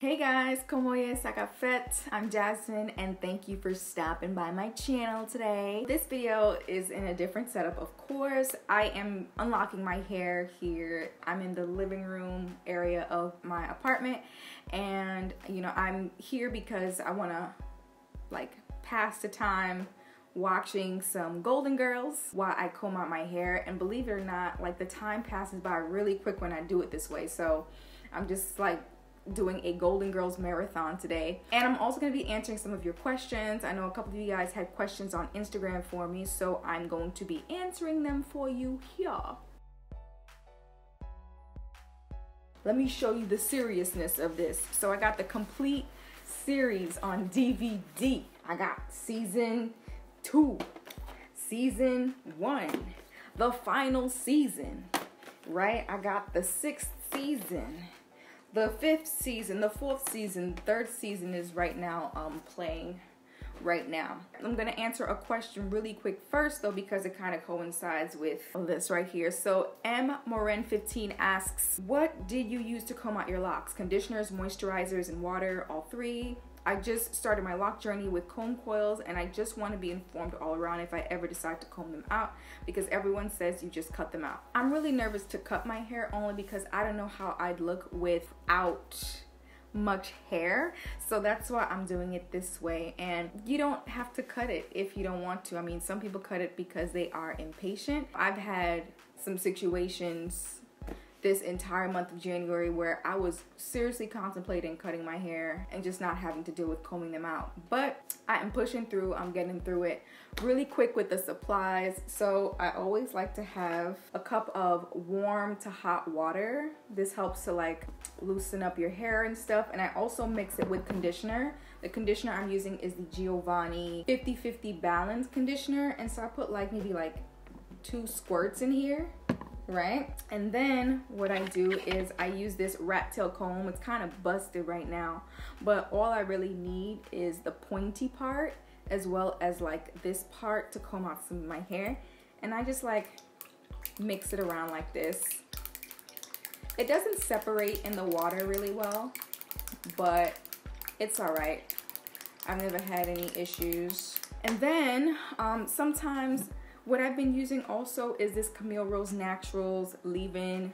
Hey guys, como es? Fet. I'm Jasmine and thank you for stopping by my channel today. This video is in a different setup, of course. I am unlocking my hair here. I'm in the living room area of my apartment and I'm here because I want to pass the time watching some Golden Girls while I comb out my hair, and believe it or not, the time passes by really quick when I do it this way. So I'm just doing a Golden Girls marathon today, and I'm also going to be answering some of your questions. I know a couple of you guys had questions on Instagram for me, so I'm going to be answering them for you here. Let me show you the seriousness of this. So I got the complete series on DVD. I got season 2, season 1, the final season, right? I got the 6th season, the 5th season, the 4th season, 3rd season is right now playing right now. I'm gonna answer a question really quick first though, because it kind of coincides with this right here. So M Moren 15 asks, what did you use to comb out your locks? Conditioners, moisturizers, and water, all 3? I just started my lock journey with comb coils, and I just want to be informed all around if I ever decide to comb them out, because everyone says you just cut them out. I'm really nervous to cut my hair only because I don't know how I'd look without much hair, so that's why I'm doing it this way. And you don't have to cut it if you don't want to. I mean, some people cut it because they are impatient. I've had some situations this entire month of January where I was seriously contemplating cutting my hair and just not having to deal with combing them out. But I am pushing through, I'm getting through it really quick with the supplies. So I always like to have a cup of warm to hot water. This helps to loosen up your hair and stuff. And I also mix it with conditioner. The conditioner I'm using is the Giovanni 50-50 Balance conditioner. And so I put maybe 2 squirts in here. Right, and then what I do is I use this rat tail comb. It's kind of busted right now, but all I really need is the pointy part as well as this part to comb out some of my hair, and I just mix it around like this. It doesn't separate in the water really well, but it's all right. I've never had any issues. And then sometimes what I've been using also is this Camille Rose Naturals leave-in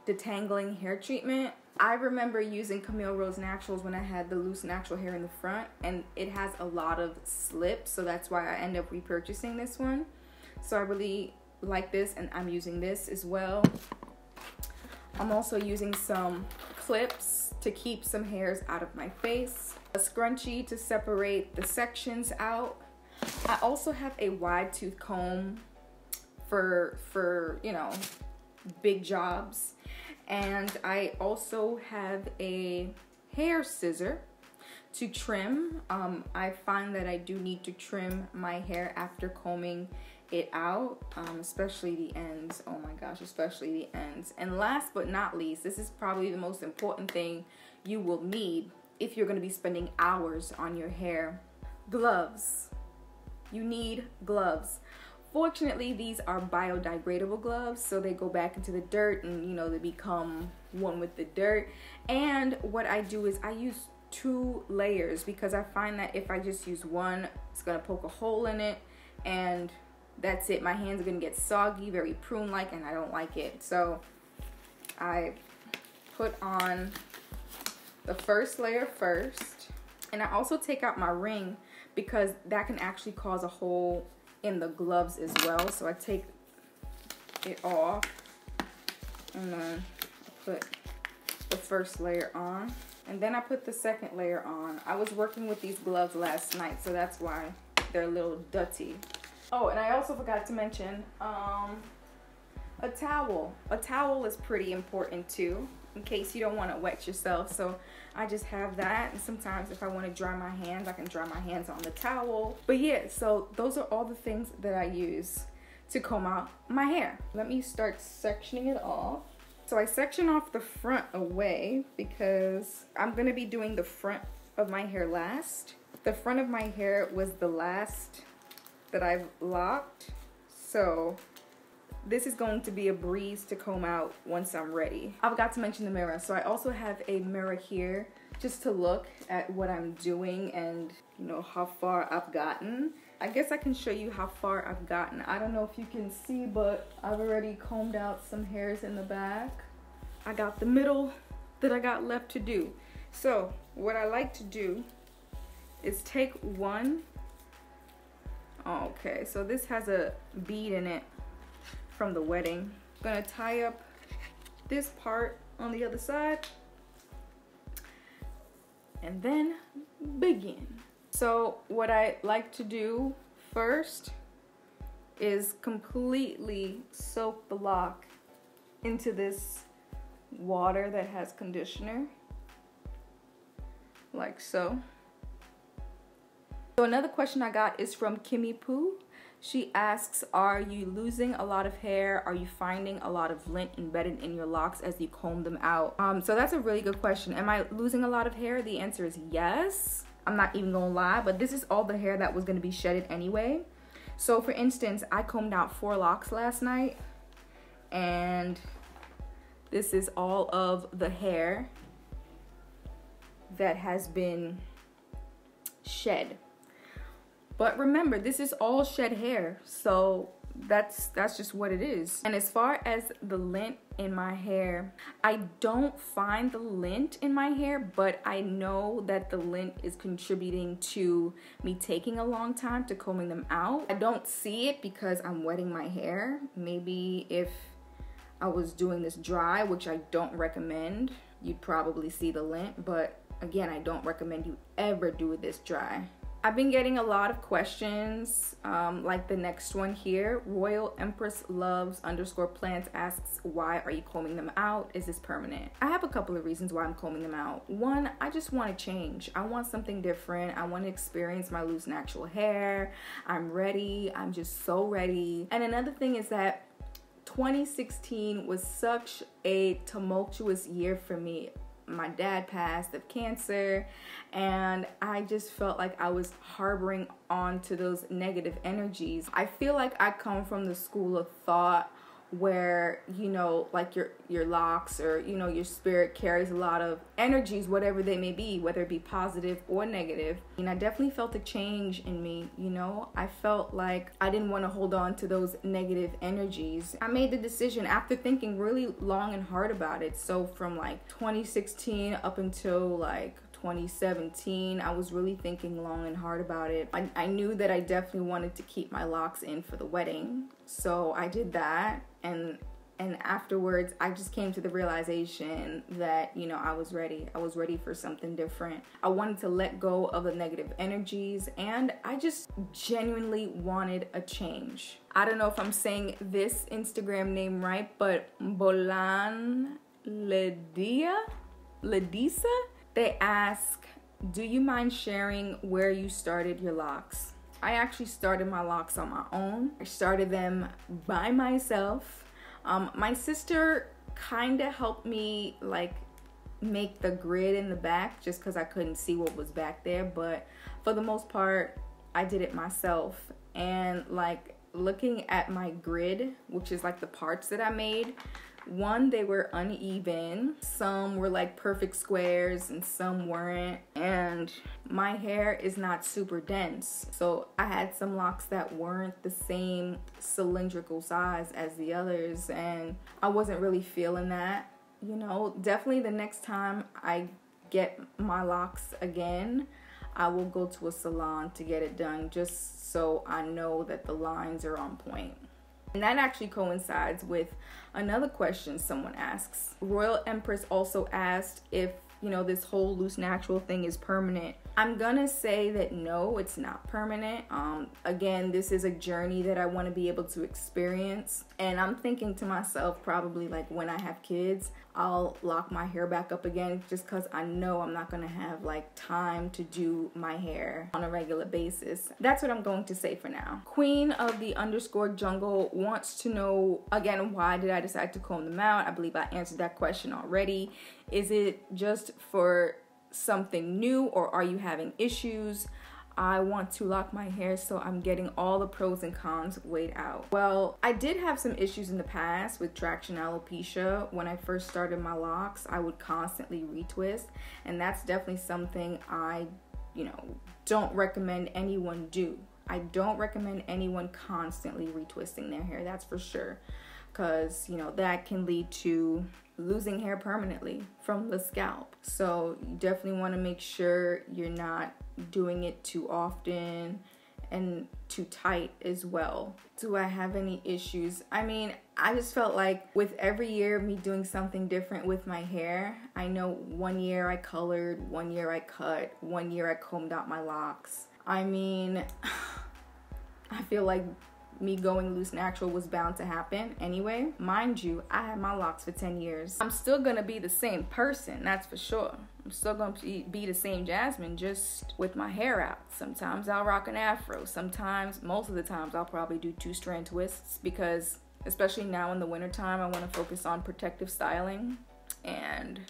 detangling hair treatment. I remember using Camille Rose Naturals when I had the loose natural hair in the front, and it has a lot of slip, so that's why I end up repurchasing this one. So I really like this, and I'm using this as well. I'm also using some clips to keep some hairs out of my face, a scrunchie to separate the sections out. I also have a wide tooth comb for big jobs, and I also have a hair scissor to trim. I find that I do need to trim my hair after combing it out, especially the ends. Oh my gosh, especially the ends. And last but not least, this is probably the most important thing you will need if you're going to be spending hours on your hair: gloves. You need gloves. Fortunately, these are biodegradable gloves, so they go back into the dirt and they become one with the dirt. And what I do is I use 2 layers, because I find that if I just use one, it's gonna poke a hole in it and that's it. My hands are gonna get soggy, very prune-like, and I don't like it. So I put on the first layer first, and I also take out my ring, because that can actually cause a hole in the gloves as well. So I take it off, and then I put the first layer on, and then I put the second layer on. I was working with these gloves last night, so that's why they're a little dirty. Oh, and I also forgot to mention a towel. A towel is pretty important too, in case you don't want to wet yourself. So I just have that, and sometimes if I want to dry my hands, I can dry my hands on the towel. But yeah, so those are all the things that I use to comb out my hair. Let me start sectioning it off. So I section off the front away because I'm going to be doing the front of my hair last. The front of my hair was the last that I've locked, so this is going to be a breeze to comb out once I'm ready. I forgot to mention the mirror. So I also have a mirror here just to look at what I'm doing and, you know, how far I've gotten. I guess I can show you how far I've gotten. I don't know if you can see, but I've already combed out some hairs in the back. I got the middle that I got left to do. So what I like to do is take one. Okay, so this has a bead in it from the wedding. I'm gonna tie up this part on the other side and then begin. So what I like to do first is completely soak the lock into this water that has conditioner, like so. So another question I got is from Kimmy Poo. She asks, are you losing a lot of hair? Are you finding a lot of lint embedded in your locks as you comb them out? So that's a really good question. Am I losing a lot of hair? The answer is yes. I'm not even gonna lie, but this is all the hair that was gonna be shedded anyway. So for instance, I combed out 4 locks last night, and this is all of the hair that has been shed. But remember, this is all shed hair, so that's just what it is. And as far as the lint in my hair, I don't find the lint in my hair, but I know that the lint is contributing to me taking a long time to combing them out. I don't see it because I'm wetting my hair. Maybe if I was doing this dry, which I don't recommend, you'd probably see the lint, but again, I don't recommend you ever do this dry. I've been getting a lot of questions, like the next one here. Royal Empress Loves _plants asks, why are you combing them out? Is this permanent? I have a couple of reasons why I'm combing them out. One, I just want to change. I want something different. I want to experience my loose natural hair. I'm ready. I'm just so ready. And another thing is that 2016 was such a tumultuous year for me. My dad passed of cancer, and I just felt like I was harboring on to those negative energies. I feel like I come from the school of thought where, you know, like your locks or, you know, your spirit carries a lot of energies, whatever they may be, whether it be positive or negative. And I definitely felt a change in me, you know. I felt like I didn't want to hold on to those negative energies. I made the decision after thinking really long and hard about it. So from like 2016 up until like 2017, I was really thinking long and hard about it. I knew that I definitely wanted to keep my locks in for the wedding, so I did that. And afterwards, I just came to the realization that, you know, I was ready. I was ready for something different. I wanted to let go of the negative energies, and I just genuinely wanted a change. I don't know if I'm saying this Instagram name right, but Bolan Ledisa, they ask, do you mind sharing where you started your locks? I actually started my locks on my own. I started them by myself. My sister kind of helped me like make the grid in the back just because I couldn't see what was back there. But for the most part, I did it myself. And like looking at my grid, which is like the parts that I made, one, they were uneven. Some were like perfect squares and some weren't. And my hair is not super dense. So I had some locks that weren't the same cylindrical size as the others. And I wasn't really feeling that. You know, definitely the next time I get my locks again, I will go to a salon to get it done just so I know that the lines are on point. And that actually coincides with another question someone asks. Royal Empress also asked if, you know, this whole loose natural thing is permanent. I'm gonna say that no, it's not permanent. Again, this is a journey that I want to be able to experience. And I'm thinking to myself, probably like when I have kids, I'll lock my hair back up again just because I know I'm not gonna have like time to do my hair on a regular basis. That's what I'm going to say for now. Queen of the _jungle wants to know, again, why did I decide to comb them out? I believe I answered that question already. Is it just for something new, or are you having issues? I want to lock my hair, so I'm getting all the pros and cons weighed out. Well, I did have some issues in the past with traction alopecia. When I first started my locks, I would constantly retwist, and that's definitely something I, don't recommend anyone do. I don't recommend anyone constantly retwisting their hair, that's for sure, because, that can lead to losing hair permanently from the scalp. So you definitely want to make sure you're not doing it too often and too tight as well. Do I have any issues? I mean, I just felt like with every year me doing something different with my hair, I know one year I colored, one year I cut, one year I combed out my locks. I mean, I feel like me going loose natural was bound to happen anyway. Mind you, I had my locks for 10 years. I'm still gonna be the same person, that's for sure. I'm still gonna be the same Jasmine, just with my hair out. Sometimes I'll rock an afro. Sometimes, most of the times, I'll probably do 2-strand twists because, especially now in the wintertime, I wanna focus on protective styling and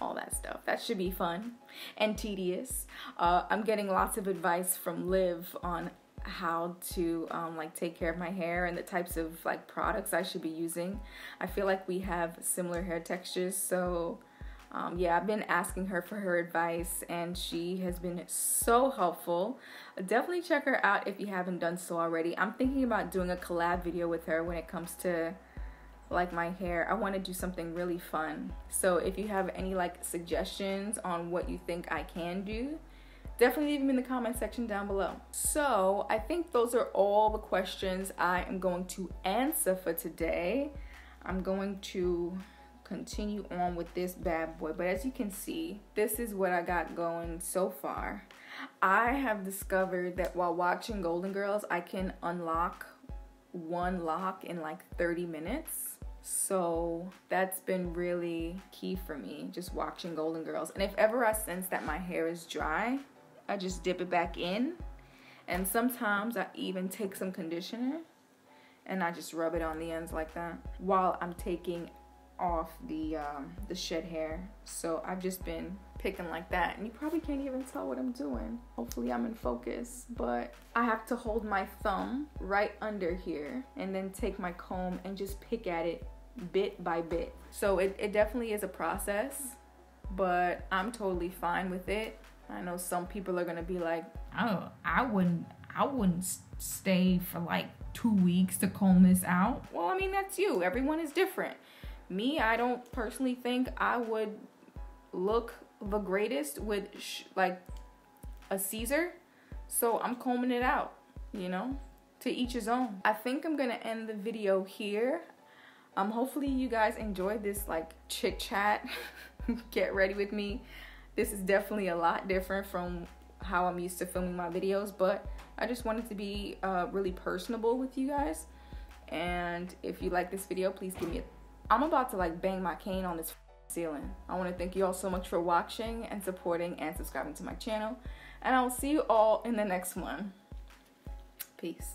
all that stuff. That should be fun and tedious. I'm getting lots of advice from Liv on how to take care of my hair and the types of products I should be using. I feel like we have similar hair textures, so yeah, I've been asking her for her advice and she has been so helpful. Definitely check her out if you haven't done so already. I'm thinking about doing a collab video with her when it comes to my hair. I want to do something really fun. So if you have any suggestions on what you think I can do, definitely leave them in the comment section down below. So I think those are all the questions I am going to answer for today. I'm going to continue on with this bad boy, but as you can see, this is what I got going so far. I have discovered that while watching Golden Girls, I can unlock one lock in 30 minutes. So that's been really key for me, just watching Golden Girls. And if ever I sense that my hair is dry, I just dip it back in, and sometimes I even take some conditioner and I just rub it on the ends like that while I'm taking off the shed hair. So I've just been picking like that, and you probably can't even tell what I'm doing. Hopefully I'm in focus, but I have to hold my thumb right under here and then take my comb and just pick at it bit by bit. So it definitely is a process, but I'm totally fine with it. I know some people are gonna be like, oh, I wouldn't stay for 2 weeks to comb this out. Well, I mean, that's you. Everyone is different. Me, I don't personally think I would look the greatest with a Caesar, so I'm combing it out, to each his own. I think I'm gonna end the video here. Hopefully you guys enjoyed this chit chat. Get ready with me. This is definitely a lot different from how I'm used to filming my videos, but I just wanted to be really personable with you guys. And if you like this video, please give me I'm about to bang my cane on this ceiling. I want to thank you all so much for watching and supporting and subscribing to my channel. And I will see you all in the next one. Peace.